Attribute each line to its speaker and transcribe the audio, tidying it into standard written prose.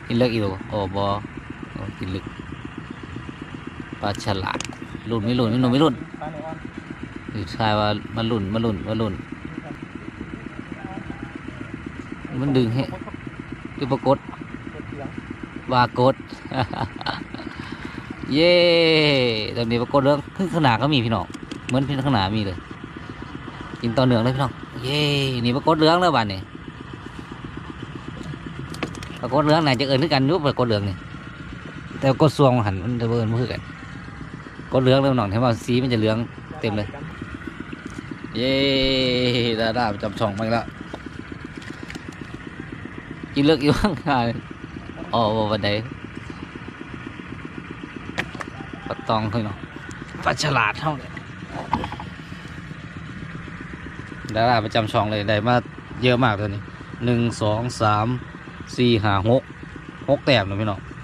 Speaker 1: กินเลือกอีกโอ้บอกินลึกปลาฉลาดลุ่นไม่ลุ่นไม่ลุ่นไม่ลุ่น
Speaker 2: ปลาเนื้ออ่อน
Speaker 1: คือชายว่ามันลุ่นมันลุ่นมันลุ่นมันดึงให้คือปรากฏวากด เย้ตอนนี้ปรากฏเรื่องขึ้นข้างหน้าก็มีพี่น้องเหมือนพี่ข้างหน้ามีเลยกินต่อเนื่องเลยพี่น้องเย้นี่ปรากฏเรื่องแล้วบ้านนี่ปรากฏเรื่องไหนจะเอิญด้วยกันยุบปรากฏเรื่องนี่แต่กดซวงหันมันจะเบิร์นมือกันกดเรื่องเริ่มหน่องที่ว่าสีมันจะเหลืองเต็มเลยเย้ได้ประจำช่องมาอีกแล้วกินเลือกอยู่ข้างหน้าอ๋อวันใดปลาตองพี่น้องปลาฉลาดเท่าเลยดาราประจำช่องเลยได้มาเยอะมากตัวนี้1 2 3 4 5 6 6แต้มนะพี่น้อง